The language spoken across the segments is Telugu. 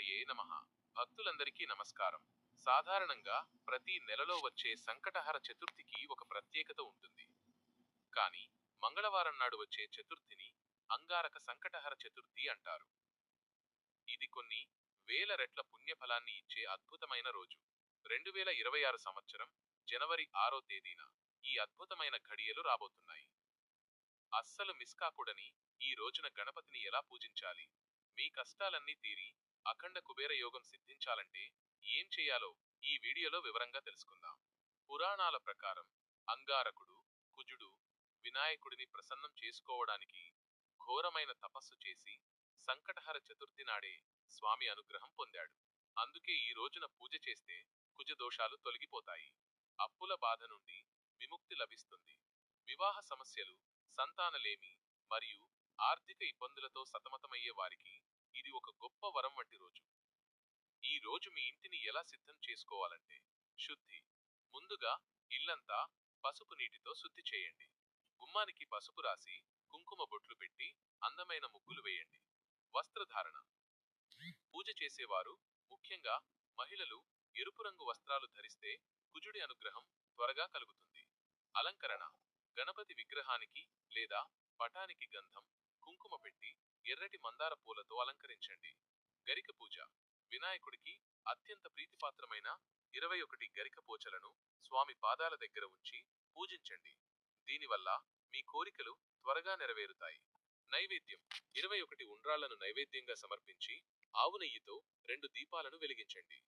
గణపతయే నమః. భక్తులందరికీ నమస్కారం. సాధారణంగా ప్రతి నెలలో వచ్చే సంకటహర చతుర్థికి ఒక ప్రత్యేకత ఉంటుంది. కానీ మంగళవారం నాడు వచ్చే చతుర్థిని అంగారక సంకటహర చతుర్థి అంటారు. ఇది కొన్ని వేల రెట్ల పుణ్యఫలాన్ని ఇచ్చే అద్భుతమైన రోజు. 2026 సంవత్సరం జనవరి 6వ తేదీన ఈ అద్భుతమైన ఘడియలు రాబోతున్నాయి. అస్సలు మిస్ కాకూడని ఈ రోజున గణపతిని ఎలా పూజించాలి, మీ కష్టాలన్నీ తీరి అఖండ కుబేర యోగం సిద్ధించాలంటే ఏం చేయాలో ఈ వీడియోలో వివరంగా తెలుసుకుందాం. పురాణాల ప్రకారం అంగారకుడు కుజుడు వినాయకుడిని ప్రసన్నం చేసుకోవడానికి ఘోరమైన తపస్సు చేసి సంకటహర చతుర్థి నాడే స్వామి అనుగ్రహం పొందాడు. అందుకే ఈ రోజున పూజ చేస్తే కుజ దోషాలు తొలగిపోతాయి, అప్పుల బాధ నుండి విముక్తి లభిస్తుంది. వివాహ సమస్యలు, సంతానలేమి మరియు ఆర్థిక ఇబ్బందులతో సతమతమయ్యే వారికి ఇది ఒక గొప్ప వరం వంటి రోజు. ఈ రోజు మీ ఇంటిని ఎలా సిద్ధం చేసుకోవాలంటే శుద్ధి. ముందుగా ఇల్లంతా పసుపు నీటితో శుద్ధి చేయండి. గుమ్మానికి పసుపు రాసి కుంకుమ బొట్లు పెట్టి అందమైన ముగ్గులు వేయండి. వస్త్రధారణ. పూజ చేసేవారు, ముఖ్యంగా మహిళలు, ఎరుపు రంగు వస్త్రాలు ధరిస్తే కుజుడి అనుగ్రహం త్వరగా కలుగుతుంది. అలంకరణ. గణపతి విగ్రహానికి లేదా పటానికి గంధం, కుంకుమ పెట్టి ఎర్రటి మందార పూలతో అలంకరించండి. గరిక పూజ. వినాయకుడికి అత్యంత ప్రీతిపాత్రమైన 21 గరిక పోచలను స్వామి పాదాల దగ్గర ఉంచి పూజించండి. దీనివల్ల మీ కోరికలు త్వరగా నెరవేరుతాయి. నైవేద్యం. 21 ఉండ్రాళ్లను నైవేద్యంగా సమర్పించి ఆవు నెయ్యితో 2 దీపాలను వెలిగించండి.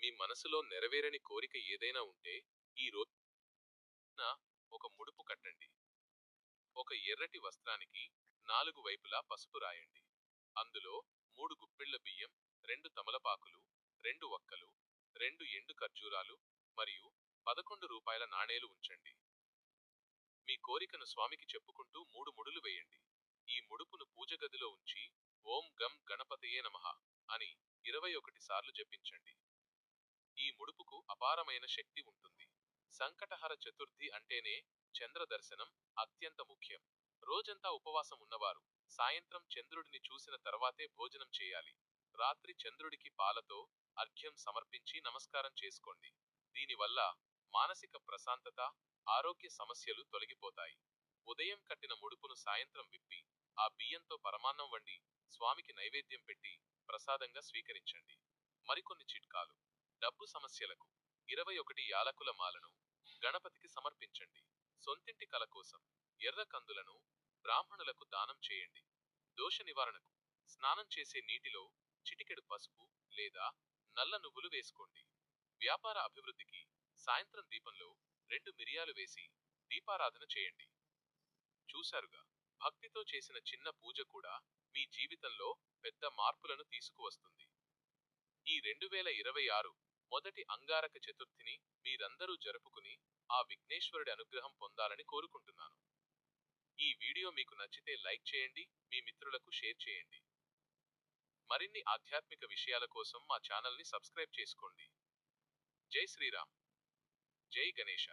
మీ మనసులో నెరవేరని కోరిక ఏదైనా ఉంటే ఈ రోజున ఒక ముడుపు కట్టండి. ఒక ఎర్రటి వస్త్రానికి 4 వైపులా పసుపు రాయండి. అందులో 3 గుప్పిళ్ల బియ్యం, 2 తమలపాకులు, 2 వక్కలు, 2 ఎండు ఖర్జూరాలు మరియు 11 రూపాయల నాణేలు ఉంచండి. మీ కోరికను స్వామికి చెప్పుకుంటూ 3 ముడులు వేయండి. ఈ ముడుపును పూజ గదిలో ఉంచి ఓం గం గణపతయే నమః అని 21 సార్లు జపించండి. ఈ ముడుపుకు అపారమైన శక్తి ఉంటుంది. సంకటహర చతుర్థి అంటేనే చంద్ర దర్శనం అత్యంత ముఖ్యం. రోజంతా ఉపవాసం ఉన్నవారు సాయంత్రం చంద్రుడిని చూసిన తర్వాతే భోజనం చేయాలి. రాత్రి చంద్రుడికి పాలతో అర్ఘ్యం సమర్పించి నమస్కారం చేసుకోండి. దీనివల్ల మానసిక ప్రశాంతత, ఆరోగ్య సమస్యలు తొలగిపోతాయి. ఉదయం కట్టిన ముడుపును సాయంత్రం విప్పి ఆ బియ్యంతో పరమాన్నం వండి స్వామికి నైవేద్యం పెట్టి ప్రసాదంగా స్వీకరించండి. మరికొన్ని చిట్కాలు. డబ్బు సమస్యలకు 21 యాలకుల మాలను గణపతికి సమర్పించండి. సొంతింటి కల కోసం ఎర్ర కందులను బ్రాహ్మణులకు దానం చేయండి. దోష నివారణకు స్నానం చేసే నీటిలో చిటికెడు పసుపు లేదా నల్ల నువ్వులు వేసుకోండి. వ్యాపార అభివృద్ధికి సాయంత్రం దీపంలో 2 మిరియాలు వేసి దీపారాధన చేయండి. చూశారుగా, భక్తితో చేసిన చిన్న పూజ కూడా మీ జీవితంలో పెద్ద మార్పులను తీసుకువస్తుంది. ఈ 2026 మొదటి అంగారక చతుర్థిని మీరందరూ జరుపుకుని ఆ విఘ్నేశ్వరుడి అనుగ్రహం పొందాలని కోరుకుంటున్నాను. ఈ వీడియో మీకు నచ్చితే లైక్ చేయండి, మీ మిత్రులకు షేర్ చేయండి. మరిన్ని ఆధ్యాత్మిక విషయాల కోసం మా ఛానల్ని సబ్స్క్రైబ్ చేసుకోండి. జై శ్రీరామ్. జై గణేశ.